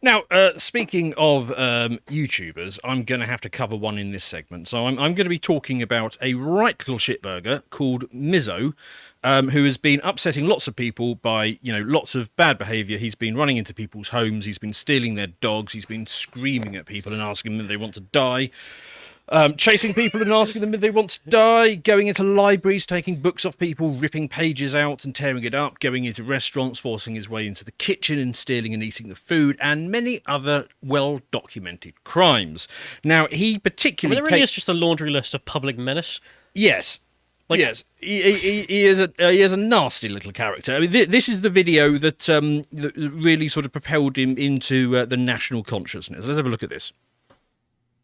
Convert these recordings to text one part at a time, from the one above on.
Now, speaking of YouTubers, I'm going to have to cover one in this segment. So I'm going to be talking about a right little shitburger called Mizzo, who has been upsetting lots of people by, lots of bad behaviour. He's been running into people's homes. He's been stealing their dogs. He's been screaming at people and asking them if they want to die. Chasing people and asking them if they want to die, going into libraries, taking books off people, ripping pages out and tearing it up, going into restaurants, forcing his way into the kitchen and stealing and eating the food, and many other well-documented crimes. Now, he particularly... there really is just a laundry list of public menace. Yes. Yes, he is a nasty little character. I mean, this is the video that really sort of propelled him into the national consciousness. Let's have a look at this.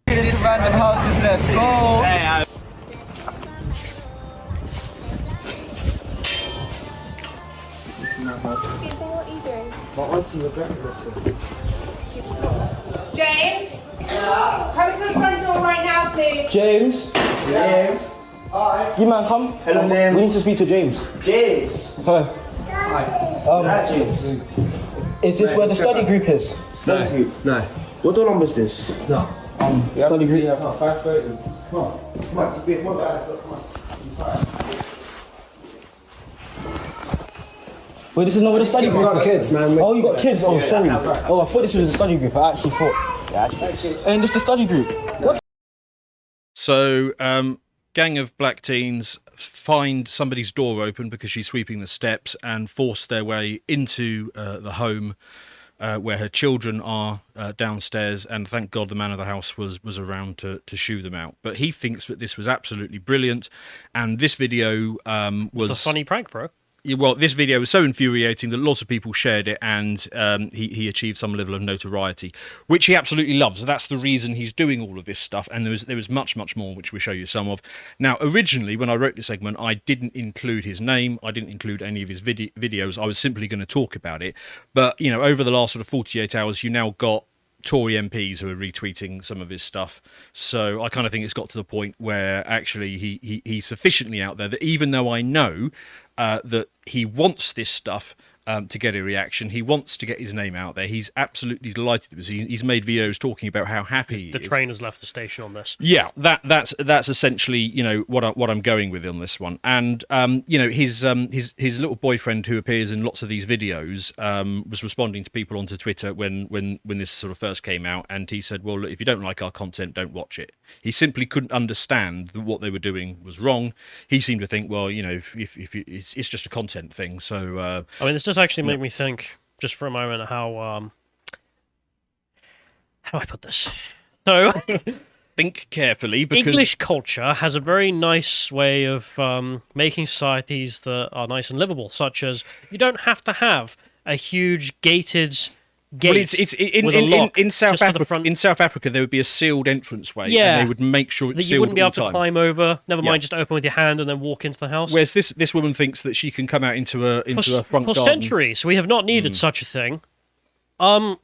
These random houses, let's go! Hey, what are you doing? My auntie Rebecca listen. James? Yeah. Come to the front door right now, please. James? James? Hi. You man, come. Hello, James. We need to speak to James. James? Hi. Hi. James. Is this where the study group is? Study group? No. What door number is this? No. Study group? Yeah, 5:30. Come on. Come on, it's a bit more guys. Come on. Inside. Wait, this is not where the study group is? Got kids, man. Oh, you got kids? Oh, Yeah, sorry. that's right. Oh, I thought this was the study group. I actually thought... Yeah, actually. And this is the study group. What? So, gang of black teens find somebody's door open because she's sweeping the steps and force their way into the home where her children are downstairs, and thank God the man of the house was around to shoo them out. But he thinks that this was absolutely brilliant, and this video was... It's a funny prank, bro. Well, this video was so infuriating that lots of people shared it, and he achieved some level of notoriety, which he absolutely loves. That's the reason he's doing all of this stuff, and there was much more, which we'll show you some of. Now, originally, when I wrote this segment, I didn't include his name, I didn't include any of his videos, I was simply going to talk about it. But, over the last sort of 48 hours, you now got Tory MPs who are retweeting some of his stuff. So I kind of think it's got to the point where actually he's sufficiently out there that even though I know that he wants this stuff to get a reaction, he wants to get his name out there, he's absolutely delighted with this. He's made videos talking about how happy he The is. train has left the station on this. Yeah, that's essentially what I'm going with on this one. And his little boyfriend, who appears in lots of these videos, was responding to people onto Twitter when this sort of first came out, and he said, well, look, if you don't like our content, don't watch it. He simply couldn't understand that what they were doing was wrong. He seemed to think, well, if it's just a content thing. So I mean, this does actually make me think, just for a moment, how do I put this? So, think carefully, because English culture has a very nice way of making societies that are nice and livable, such as you don't have to have a huge gated gate. Well, it's with a lock in South just to the Africa. front. In South Africa, there would be a sealed entranceway, Yeah. and they would make sure it's that sealed you wouldn't be all able the to time. climb over. Never Yeah. mind, just open with your hand and then walk into the house. Whereas this woman thinks that she can come out into a front For garden. centuries, we have not needed such a thing.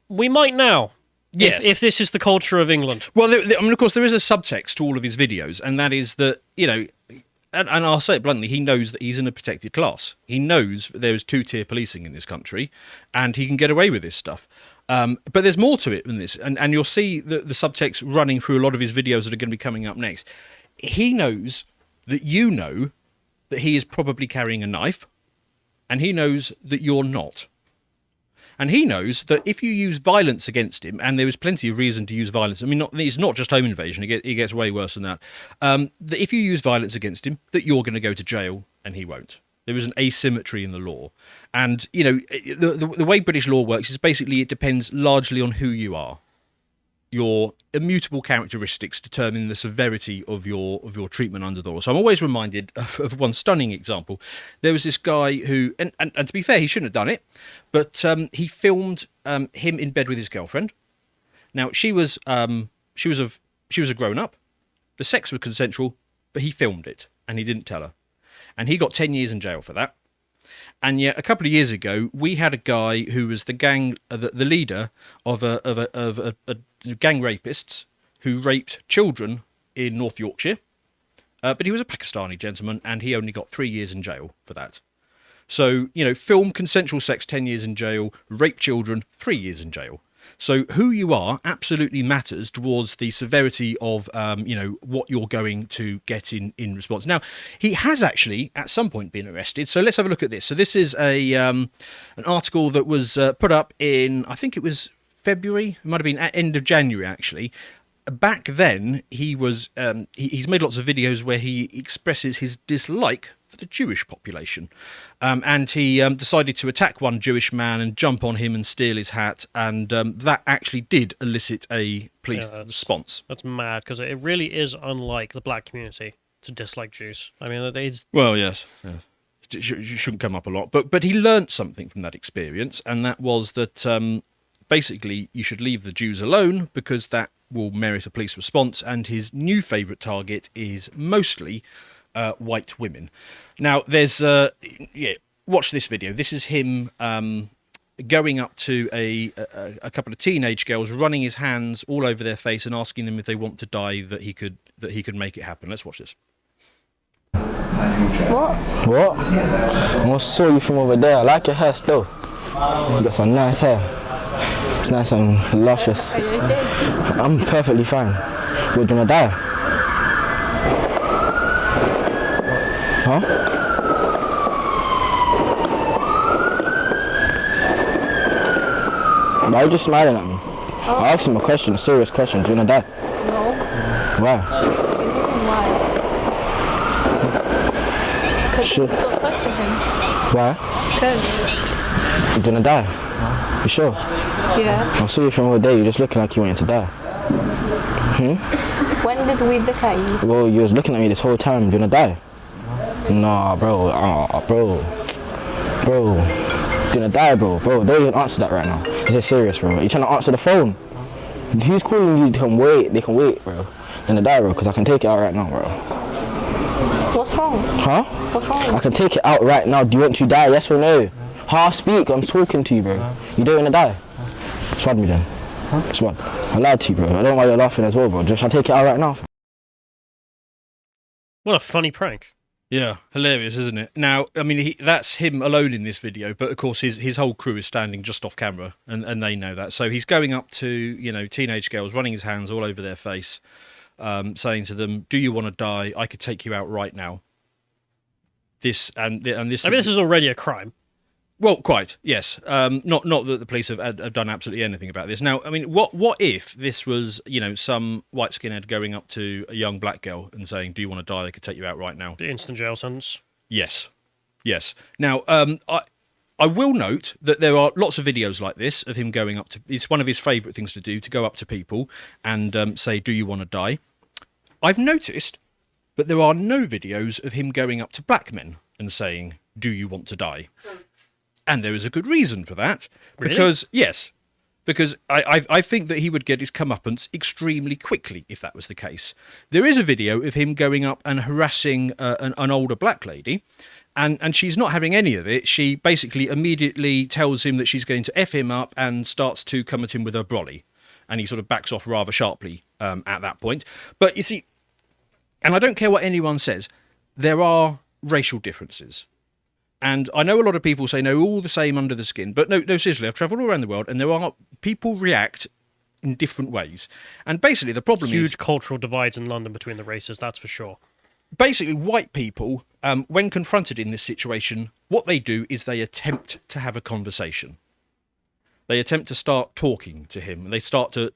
We might now. Yes. If this is the culture of England. Well, of course, there is a subtext to all of his videos, and that is that, and I'll say it bluntly, he knows that he's in a protected class. He knows there's two-tier policing in this country, and he can get away with this stuff. But there's more to it than this, and you'll see the subtext running through a lot of his videos that are going to be coming up next. He knows that you know that he is probably carrying a knife, and he knows that you're not. And he knows that if you use violence against him, and there is plenty of reason to use violence, I mean, it's not just home invasion, it gets way worse than that, that if you use violence against him, that you're going to go to jail, and he won't. There is an asymmetry in the law. And, the way British law works is basically it depends largely on who you are. Your immutable characteristics determine the severity of your treatment under the law. So I'm always reminded of one stunning example. There was this guy who, and to be fair, he shouldn't have done it, but he filmed him in bed with his girlfriend. Now she was a grown up. The sex was consensual, but he filmed it and he didn't tell her, and he got 10 years in jail for that. And yet, a couple of years ago, we had a guy who was the leader of a gang rapists who raped children in North Yorkshire. But he was a Pakistani gentleman, and he only got 3 years in jail for that. So, film consensual sex, 10 years in jail, rape children, 3 years in jail. So who you are absolutely matters towards the severity of, what you're going to get in response. Now, he has actually at some point been arrested. So let's have a look at this. So this is an article that was put up in, I think it was February. It might have been at end of January, actually. Back then, he's made lots of videos where he expresses his dislike for the Jewish population. And he decided to attack one Jewish man and jump on him and steal his hat. And that actually did elicit a police response. That's mad, because it really is unlike the black community to dislike Jews. I mean, Well, yes. It shouldn't come up a lot. But he learnt something from that experience, and that was that basically you should leave the Jews alone because that will merit a police response, and his new favourite target is mostly white women. Now, there's watch this video. This is him going up to a couple of teenage girls, running his hands all over their face and asking them if they want to die, that he could make it happen. Let's watch this. What? I saw you from over there. I like your hair still. You got some nice hair. It's nice and luscious. Are you okay? I'm perfectly fine. We're gonna die. Huh? Why are you just smiling at me? Oh. I asked him a question, a serious question. Do you wanna die? No. Why? What do you mean why? Because Sure. you stop touching him. Why? Because, You wanna die? You sure? yeah. I saw you from over there. You're just looking like you wanted to die. When did we look at you? Well, you was looking at me this whole time. Do you wanna die? Nah, bro. Bro. Do you wanna die, bro? Bro, don't even answer that right now. This is serious, bro. You trying to answer the phone? Who's calling you? They can wait. They can wait, bro. You wanna die, bro? Because I can take it out right now, bro. What's wrong? Huh? What's wrong? I can take it out right now. Do you want to die? Yes or no? Half speak. I'm talking to you, bro. You don't wanna die? Swat me then. Swat. I lied to you, bro. I don't know why you're laughing as well, bro. Just I take it out right now. what a funny prank. Yeah, hilarious, isn't it? Now, I mean, that's him alone in this video, but of course his whole crew is standing just off camera, and they know that. So he's going up to, teenage girls, running his hands all over their face, saying to them, "Do you want to die? I could take you out right now." This. I mean, this is already a crime. Well, quite, yes. Not that the police have done absolutely anything about this. Now, I mean, what if this was, some white skinhead going up to a young black girl and saying, "Do you want to die? They could take you out right now." The instant jail sentence. Yes. Now, I will note that there are lots of videos like this of him going up to... It's one of his favourite things to do, to go up to people and say, "Do you want to die?" I've noticed that there are no videos of him going up to black men and saying, "Do you want to die?" And there is a good reason for that. Really? Because I think that he would get his comeuppance extremely quickly if that was the case. There is a video of him going up and harassing an older black lady, and she's not having any of it. She basically immediately tells him that she's going to F him up and starts to come at him with her brolly. And he sort of backs off rather sharply at that point. But you see, and I don't care what anyone says, there are racial differences. And I know a lot of people say, no, all the same under the skin. But no, seriously, I've travelled all around the world, and there are people react in different ways. And basically, the problem is... Huge cultural divides in London between the races, that's for sure. Basically, white people, when confronted in this situation, what they do is they attempt to have a conversation. They attempt to start talking to him. They start to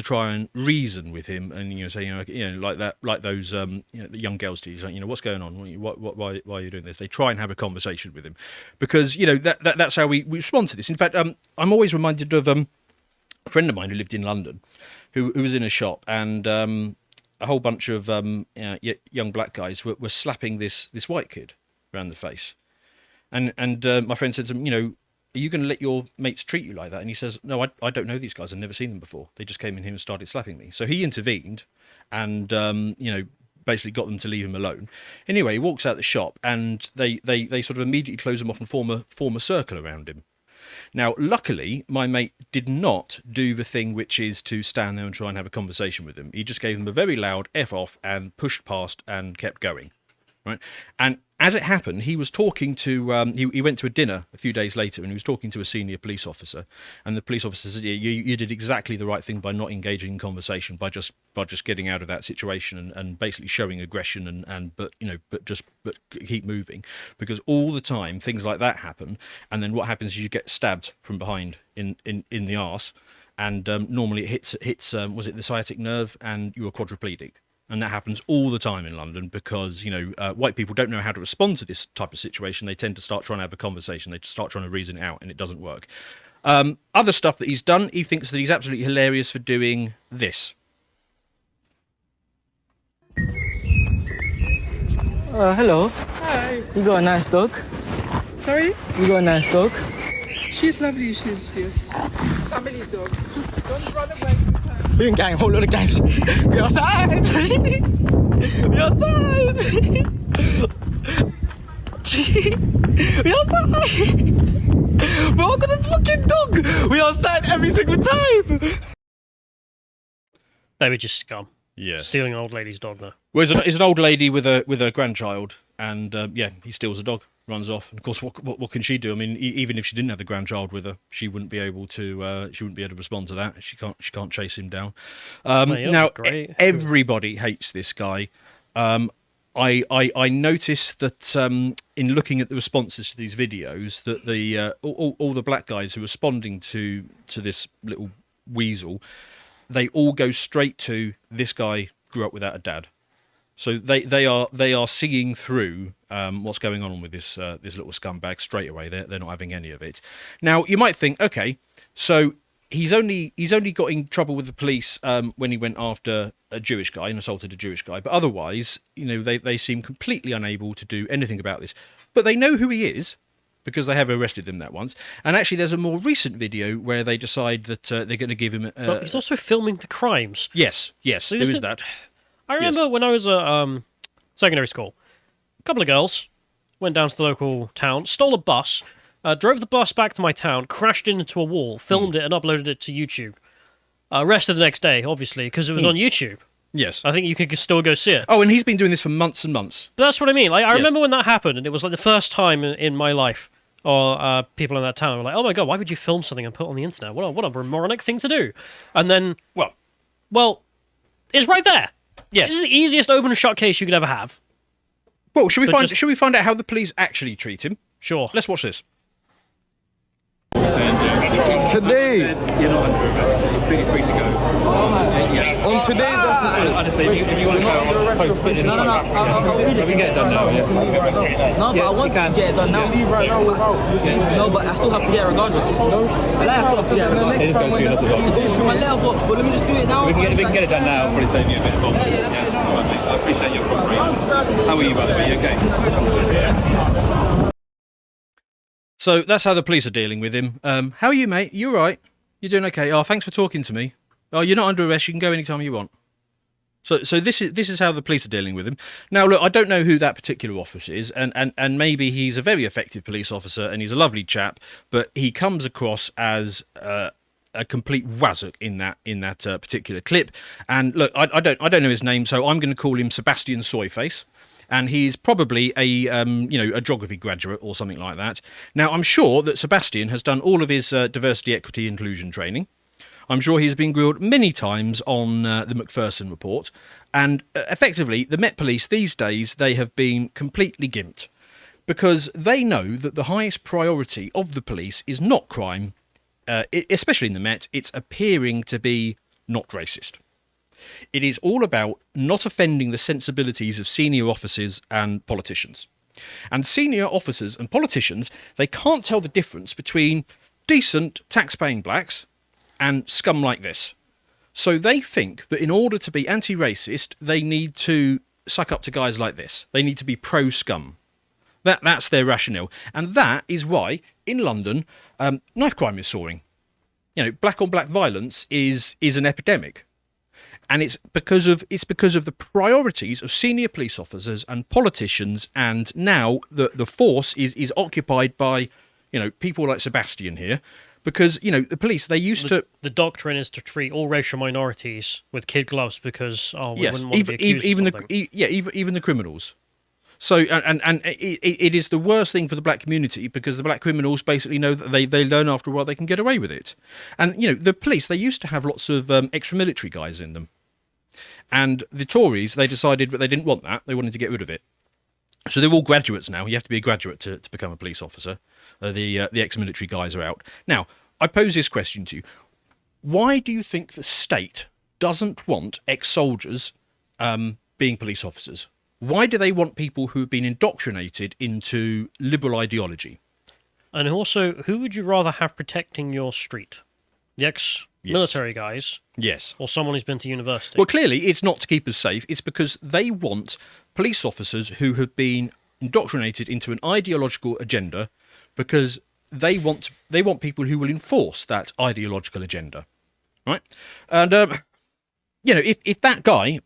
try and reason with him, and say like those the young girls do. Like, what's going on? Why are you doing this? They try and have a conversation with him, because that's how we respond to this. In fact, I'm always reminded of a friend of mine who lived in London, who was in a shop, and a whole bunch of young black guys were slapping this white kid around the face, and my friend said to him, "Are you going to let your mates treat you like that?" And he says, "No, I don't know these guys. I've never seen them before. They just came in here and started slapping me." So he intervened and, basically got them to leave him alone. Anyway, he walks out the shop, and they sort of immediately close him off and form a circle around him. Now, luckily, my mate did not do the thing which is to stand there and try and have a conversation with him. He just gave them a very loud F off and pushed past and kept going. right? And as it happened, he was talking to he went to a dinner a few days later, and he was talking to a senior police officer, and the police officer said, yeah, you did exactly the right thing by not engaging in conversation, by just getting out of that situation and basically showing aggression but keep moving, because all the time things like that happen, and then what happens is you get stabbed from behind in the arse, and normally it hits was it the sciatic nerve, and you are quadriplegic. And that happens all the time in London because, white people don't know how to respond to this type of situation. They tend to start trying to have a conversation. They start trying to reason it out, and it doesn't work. Other stuff that he's done, he thinks that he's absolutely hilarious for doing this. Hello. Hi. You got a nice dog. Sorry? You got a nice dog. She's lovely. She's, yes. Family dog. Don't run away. Boom gang, whole lot of gangs. We outside. We outside. We outside. We're all gonna fucking dog. We outside every single time. They were just scum. Yeah. Stealing an old lady's dog now. Well, it's an old lady with a grandchild, and he steals a dog, runs off. And of course, what can she do? I mean, even if she didn't have the grandchild with her, she wouldn't be able to respond to that. She can't chase him down. Now, everybody hates this guy. I noticed that in looking at the responses to these videos, that the all the black guys who are responding to this little weasel, they all go straight to this guy grew up without a dad. So they are seeing through what's going on with this little scumbag straight away. They're not having any of it. Now you might think, okay, so he's only got in trouble with the police when he went after a Jewish guy and assaulted a Jewish guy, but otherwise, they seem completely unable to do anything about this. But they know who he is, because they have arrested him that once. And actually, there's a more recent video where they decide that they're going to give him. But he's also filming the crimes. Yes, there is that. I remember when I was at secondary school, a couple of girls went down to the local town, stole a bus, drove the bus back to my town, crashed into a wall, filmed it, and uploaded it to YouTube. Arrested the next day, obviously, because it was on YouTube. Yes. I think you could still go see it. Oh, and he's been doing this for months and months. But that's what I mean. Like, I remember when that happened, and it was like the first time in my life, or people in that town were like, "Oh my god, why would you film something and put it on the internet? What a moronic thing to do!" And then, well, it's right there. Yes, this is the easiest open and shut case you could ever have. Well, should we find out how the police actually treat him? Sure. Let's watch this. Today, you're not under arrest. You're pretty free to go. On today's episode, I understand. If you want to go, I'll put it in. No, I'll read it. We can get it done now. Yeah. No, but I want to get it done now. Leave right now without. No, but I still have to get it regardless. I still have to get it regardless. It just goes through lots of It's going through my letterbox, but let me just do it now. We can get it done now. Probably save you a bit of bother. Yeah. All right, mate. I appreciate your cooperation. How are you, by the way? You okay? So that's how the police are dealing with him. How are you, mate? You all right? You're doing okay? Oh, thanks for talking to me. Oh, you're not under arrest. You can go anytime you want. So this is how the police are dealing with him. Now, look, I don't know who that particular officer is, and maybe he's a very effective police officer, and he's a lovely chap, but he comes across as a complete wazzock in that particular clip. And look, I don't know his name, so I'm going to call him Sebastian Soyface. And he's probably a geography graduate or something like that. Now, I'm sure that Sebastian has done all of his diversity, equity, inclusion training. I'm sure he's been grilled many times on the Macpherson report. And effectively, the Met Police these days, they have been completely gimped. Because they know that the highest priority of the police is not crime, especially in the Met, it's appearing to be not racist. It is all about not offending the sensibilities of senior officers and politicians. And senior officers and politicians, they can't tell the difference between decent tax-paying blacks and scum like this. So they think that in order to be anti-racist, they need to suck up to guys like this. They need to be pro-scum. That's their rationale. And that is why, in London, knife crime is soaring. Black-on-black violence is an epidemic. And it's because of the priorities of senior police officers and politicians, and now the force is occupied by people like Sebastian here, because the police, they used to. The doctrine is to treat all racial minorities with kid gloves because we wouldn't want to be accused even the criminals. So, and it is the worst thing for the black community because the black criminals basically know that they learn after a while they can get away with it. And, you know, the police, they used to have lots of extra-military guys in them. And the Tories, they decided that they didn't want that. They wanted to get rid of it. So they're all graduates now. You have to be a graduate to become a police officer. The ex-military guys are out. Now, I pose this question to you. Why do you think the state doesn't want ex-soldiers being police officers? Why do they want people who have been indoctrinated into liberal ideology? And also, who would you rather have protecting your street? The ex-military guys? Yes. Or someone who's been to university? Well, clearly, it's not to keep us safe. It's because they want police officers who have been indoctrinated into an ideological agenda because they want people who will enforce that ideological agenda. Right? And, you know, if that guy...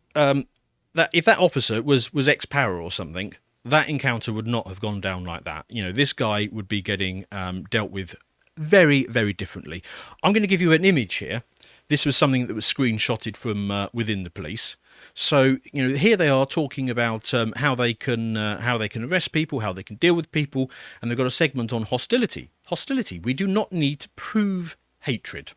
if that officer was ex-power or something, that encounter would not have gone down like that. You know, this guy would be getting dealt with very, very differently. I'm going to give you an image here. This was something that was screenshotted from within the police. So, you know, here they are talking about how they can arrest people, how they can deal with people, and they've got a segment on hostility. Hostility. We do not need to prove hatred.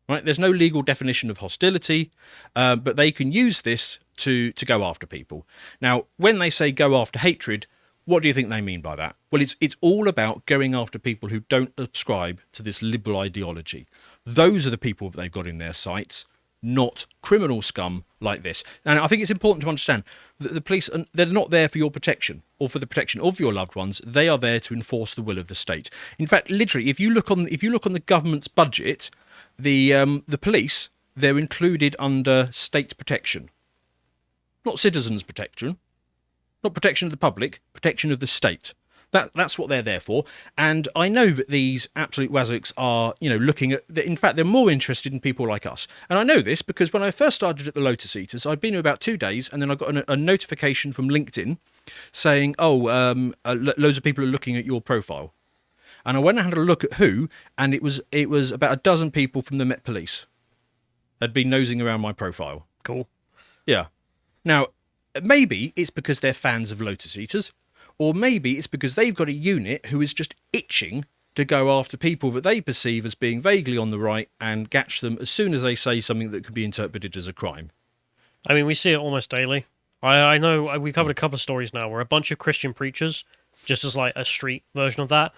Right? There's no legal definition of hostility, but they can use this to go after people. Now, when they say go after hatred, what do you think they mean by that? Well, it's all about going after people who don't subscribe to this liberal ideology. Those are the people that they've got in their sights, not criminal scum like this. And I think it's important to understand that the police, they're not there for your protection or for the protection of your loved ones. They are there to enforce the will of the state. In fact, literally, if you look on the government's budget, the police, they're included under state protection, not citizens' protection, not protection of the public, protection of the state. That's what they're there for. And I know that these absolute wazzocks are, you know, looking at... In fact, they're more interested in people like us. And I know this because when I first started at the Lotus Eaters, I'd been here about 2 days, and then I got a notification from LinkedIn saying, loads of people are looking at your profile. And I went and had a look at who, and it was about a dozen people from the Met Police had been nosing around my profile. Cool. Yeah. Now, maybe it's because they're fans of Lotus Eaters, or maybe it's because they've got a unit who is just itching to go after people that they perceive as being vaguely on the right and catch them as soon as they say something that could be interpreted as a crime. I mean, we see it almost daily. I know we covered a couple of stories now where a bunch of Christian preachers, just as like a street version of that,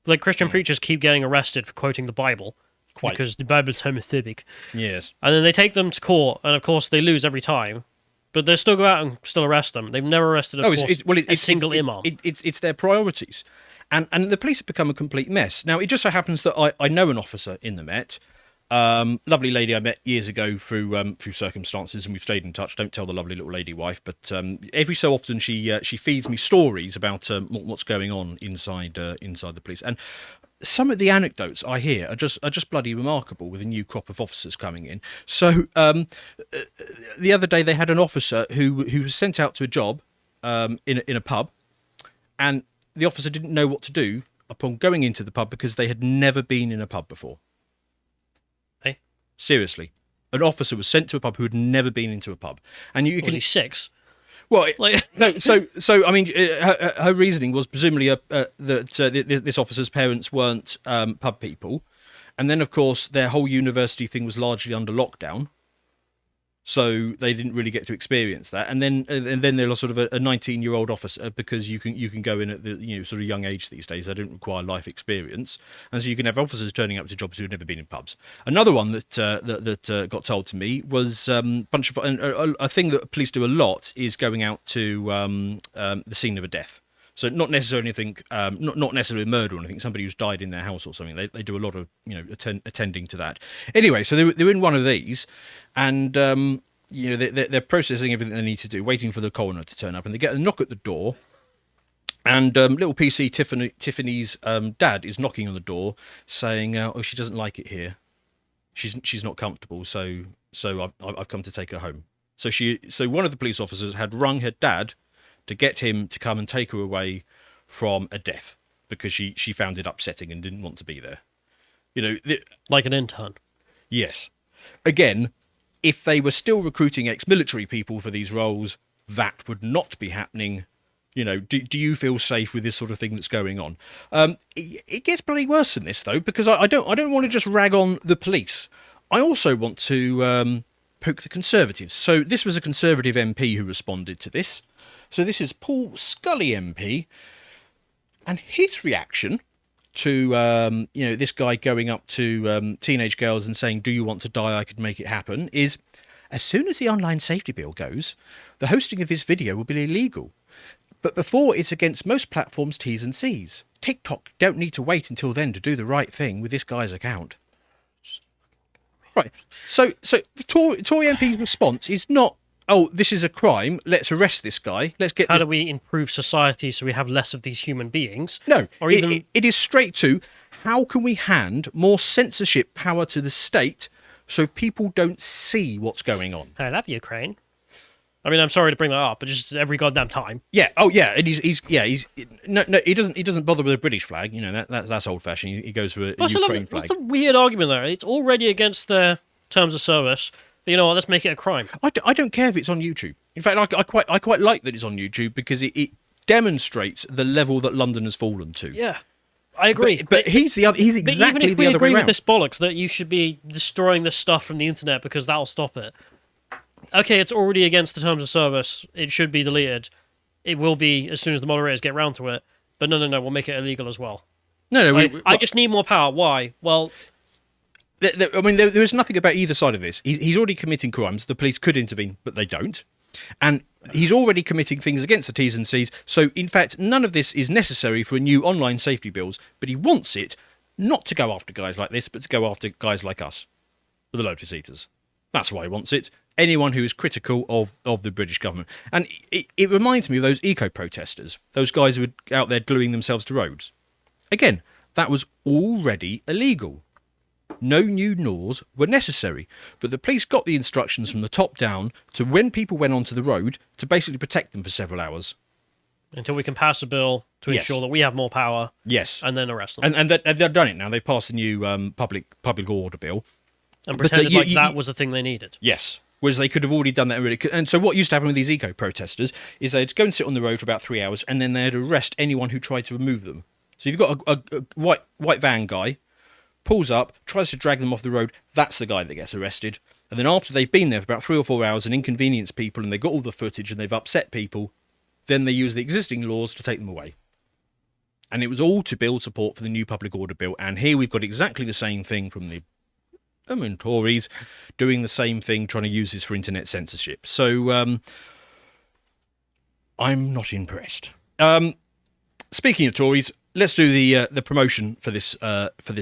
like Christian preachers keep getting arrested for quoting the Bible. Quite. Because the Bible's homophobic. Yes. And then they take them to court, and of course they lose every time. But they still go out and still arrest them. They've never arrested a single imam. It's their priorities. And the police have become a complete mess. Now, it just so happens that I know an officer in the Met. Lovely lady I met years ago through circumstances, and we've stayed in touch. Don't tell the lovely little lady wife, but every so often she feeds me stories about what's going on inside the police. And some of the anecdotes I hear are just bloody remarkable with a new crop of officers coming in. So the other day they had an officer who was sent out to a job in a pub, and the officer didn't know what to do upon going into the pub because they had never been in a pub before. Hey? Seriously. An officer was sent to a pub who had never been into a pub. And you can... Was he 6? Well, no. So I mean, her reasoning was presumably that this officer's parents weren't pub people, and then of course their whole university thing was largely under lockdown, so they didn't really get to experience that. And then they're sort of a 19-year-old officer because you can go in at the sort of young age these days. They don't require life experience, and so you can have officers turning up to jobs who've never been in pubs. Another one that got told to me was a thing that police do a lot is going out to the scene of a death. So not necessarily anything, not necessarily a murder or anything. Somebody who's died in their house or something. They do a lot of attending to that. Anyway, so they're in one of these, and they're processing everything they need to do, waiting for the coroner to turn up, and they get a knock at the door, and little PC Tiffany's dad is knocking on the door, saying, "Oh, she doesn't like it here. She's not comfortable, so I've come to take her home." So one of the police officers had rung her dad to get him to come and take her away from a death because she found it upsetting and didn't want to be there. Like an intern. Yes. Again, if they were still recruiting ex-military people for these roles, that would not be happening. You know, do you feel safe with this sort of thing that's going on? It gets bloody worse than this though, because I don't want to just rag on the police. I also want to poke the Conservatives. So this was a Conservative MP who responded to this. So this is Paul Scully MP, and his reaction to this guy going up to teenage girls and saying, "Do you want to die? I could make it happen," is, as soon as the online safety bill goes, the hosting of this video will be illegal. But before it's against most platforms' T's and C's. TikTok don't need to wait until then to do the right thing with this guy's account. Right. So the Tory MP's response is not, "Oh, this is a crime. Let's arrest this guy. Let's get." How do we improve society so we have less of these human beings? No. Or even it is straight to, how can we hand more censorship power to the state so people don't see what's going on? I love Ukraine. I mean, I'm sorry to bring that up, but just every goddamn time. Yeah. Oh, yeah. And he's no. He doesn't bother with a British flag. You know, that's old fashioned. He goes for a Ukraine flag. What's the weird argument there? It's already against their terms of service. But you know what? Let's make it a crime. I don't care if it's on YouTube. In fact, I quite like that it's on YouTube because it demonstrates the level that London has fallen to. Yeah, I agree. But he's exactly even if we the other way agree with around. this bollocks that you should be destroying this stuff from the internet because that'll stop it. Okay, it's already against the terms of service. It should be deleted. It will be as soon as the moderators get round to it. But no, we'll make it illegal as well. No. I just need more power. Why? Well, I mean, there is nothing about either side of this. He's already committing crimes. The police could intervene, but they don't. And he's already committing things against the T's and C's. So, in fact, none of this is necessary for a new online safety bills. But he wants it not to go after guys like this, but to go after guys like us, the Lotus Eaters. That's why he wants it. Anyone who is critical of the British government. And it reminds me of those eco-protesters, those guys who were out there gluing themselves to roads. Again, that was already illegal. No new laws were necessary, but the police got the instructions from the top down to when people went onto the road to basically protect them for several hours. Until we can pass a bill to ensure that we have more power. Yes. And then arrest them. And they've done it now. They've passed the new public order bill. And pretended that was the thing they needed. Yes. Whereas they could have already done that already. And so what used to happen with these eco-protesters is they'd go and sit on the road for about 3 hours and then they'd arrest anyone who tried to remove them. So you've got a white van guy, pulls up, tries to drag them off the road, that's the guy that gets arrested. And then after they've been there for about 3 or 4 hours and inconvenienced people and they've got all the footage and they've upset people, then they use the existing laws to take them away. And it was all to build support for the new public order bill. And here we've got exactly the same thing from the Tories doing the same thing, trying to use this for internet censorship. So I'm not impressed. Speaking of Tories, let's do the promotion for this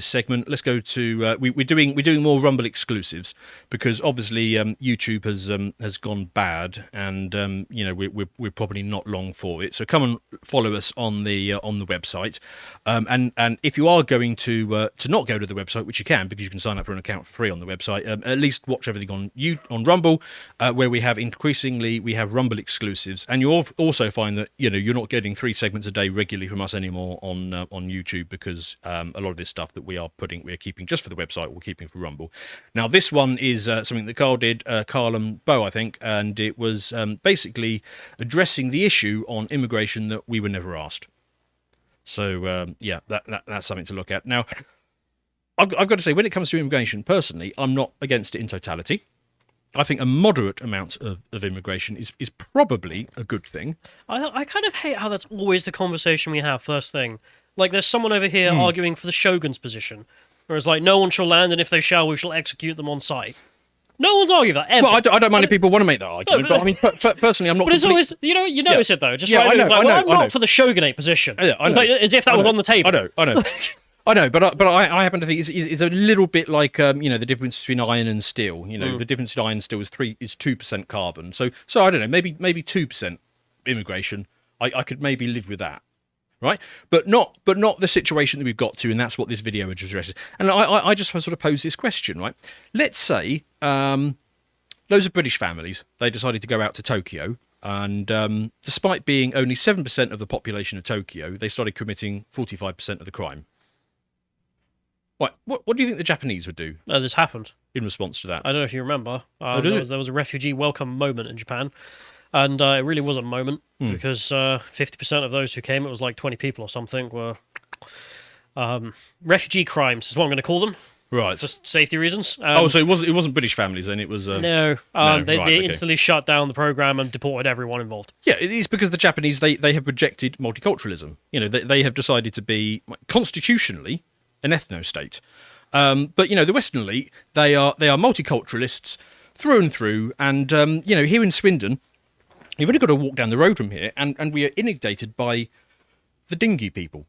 segment. Let's go to we're doing more Rumble exclusives because obviously YouTube has gone bad, and we're probably not long for it. So come and follow us on the website, and if you are going to not go to the website, which you can because you can sign up for an account for free on the website, at least watch everything on Rumble, where we have Rumble exclusives, and you'll also find that you're not getting 3 segments a day regularly from us anymore on YouTube because a lot of this stuff that we're keeping just for the website, we're keeping for Rumble. Now this one is something that Carl did, Carl and Bo, I think, and it was basically addressing the issue on immigration that we were never asked. So that's something to look at. Now I've got to say, when it comes to immigration, personally, I'm not against it in totality. I think a moderate amount of immigration is probably a good thing. I kind of hate how that's always the conversation we have first thing. Like, there's someone over here arguing for the shogun's position, where it's like, no one shall land, and if they shall, we shall execute them on sight. No one's arguing that, ever. Well, I don't mind if people want to make that argument, but I mean, personally, I'm not... But it's always, you notice it, though. Just I'm not for the shogunate position. Yeah, I know. Like, as if that was on the table. I know. I know, but I happen to think it's a little bit like the difference between iron and steel. The difference between iron and steel is 2% carbon. So I don't know, maybe 2% immigration. I could maybe live with that, right? But not the situation that we've got to, and that's what this video addresses. And I just sort of pose this question, right? Let's say loads of British families, they decided to go out to Tokyo. And despite being only 7% of the population of Tokyo, they started committing 45% of the crime. What do you think the Japanese would do? This happened in response to that. I don't know if you remember. There was a refugee welcome moment in Japan. And it really was a moment because 50% of those who came, it was like 20 people or something, were refugee crimes, is what I'm going to call them. Right. For safety reasons. So it wasn't British families then, it was... No. They instantly shut down the program and deported everyone involved. Yeah, it's because the Japanese, they have rejected multiculturalism. You know, they have decided to be, constitutionally, an ethno-state. But, you know, the Western elite, they are multiculturalists through and through. And, you know, here in Swindon, you've only got to walk down the road from here, and we are inundated by the dinghy people.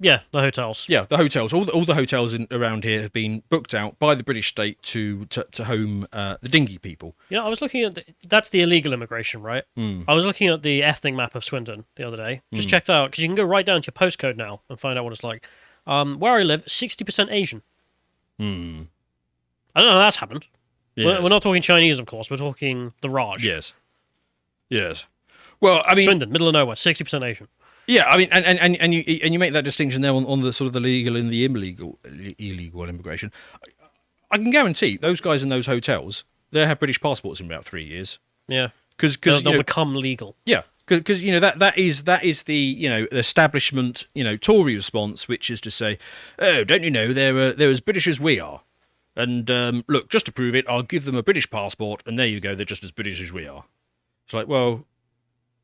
Yeah, the hotels. Yeah, the hotels. All the hotels around here have been booked out by the British state to home the dinghy people. You know, I was looking at... that's the illegal immigration, right? I was looking at the ethnic map of Swindon the other day. Just check that out, because you can go right down to your postcode now and find out what it's like. Where I live, 60% Asian. I don't know how that's happened. Yes. We're not talking Chinese, of course. We're talking the Raj. Yes. Well, I mean... Swindon, middle of nowhere, 60% Asian. Yeah, I mean, and you make that distinction there on the sort of the legal and the illegal immigration. I can guarantee those guys in those hotels, they'll have British passports in about 3 years. Yeah, because they'll become legal. Yeah, because you know that is the, you know, establishment, you know, Tory response, which is to say, oh, don't you know they're as British as we are, and look, just to prove it, I'll give them a British passport, and there you go, they're just as British as we are. It's like, well,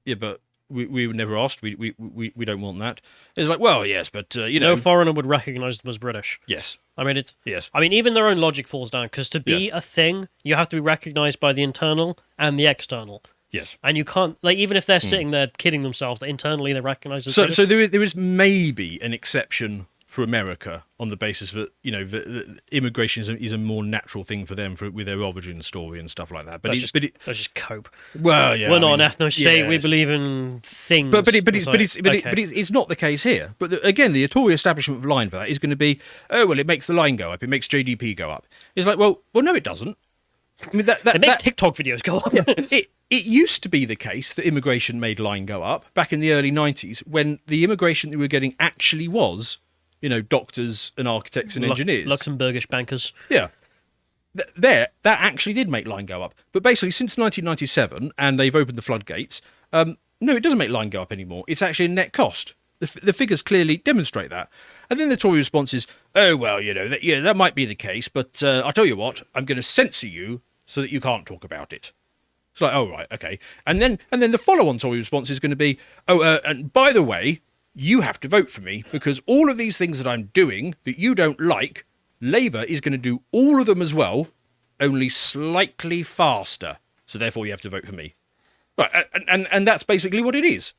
yeah, but. We were never asked. We don't want that. It's like, well, yes, but you know, no foreigner would recognise them as British. Yes, I mean it. Yes, I mean even their own logic falls down because to be a thing, you have to be recognised by the internal and the external. Yes, and you can't, like, even if they're sitting there kidding themselves, that internally they're recognised as so. British. So there is maybe an exception for America on the basis that, you know, the immigration is a more natural thing for them with their origin story and stuff like that. But let's just cope. Well, yeah, we're not an ethno state. We believe in things. But it's not the case here. But again, the Tory establishment line for that is going to be, oh well, it makes the line go up. It makes GDP go up. It's like, well, no, it doesn't. I mean, they make TikTok videos go up. Yeah, it used to be the case that immigration made line go up back in the early 90s when the immigration that we were getting actually was, you know, doctors and architects and engineers. Luxembourgish bankers. Yeah. That actually did make line go up. But basically, since 1997, and they've opened the floodgates, no, it doesn't make line go up anymore. It's actually a net cost. The figures clearly demonstrate that. And then the Tory response is, oh, well, you know, that might be the case, but I'll tell you what, I'm going to censor you so that you can't talk about it. It's like, oh, right, okay. And then the follow-on Tory response is going to be, and by the way, you have to vote for me because all of these things that I'm doing that you don't like, Labour is going to do all of them as well, only slightly faster. So therefore you have to vote for me. Right, and that's basically what it is.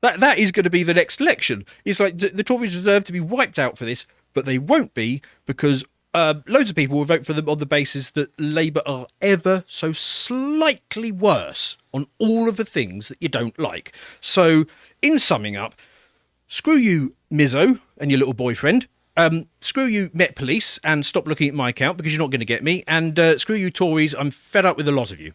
That is going to be the next election. It's like the Tories deserve to be wiped out for this, but they won't be because loads of people will vote for them on the basis that Labour are ever so slightly worse on all of the things that you don't like. So, in summing up, screw you, Mizzo, and your little boyfriend. Screw you, Met Police, and stop looking at my account because you're not going to get me. And screw you, Tories. I'm fed up with a lot of you.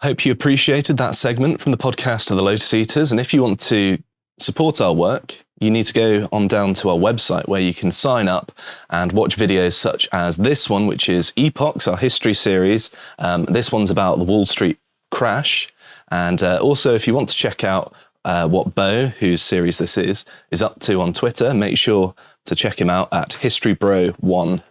Hope you appreciated that segment from the podcast of the Lotus Eaters. And if you want to support our work, you need to go on down to our website where you can sign up and watch videos such as this one, which is Epochs, our history series. This one's about the Wall Street crash. And also, if you want to check out what Bo, whose series this is up to on Twitter, make sure to check him out at HistoryBro1.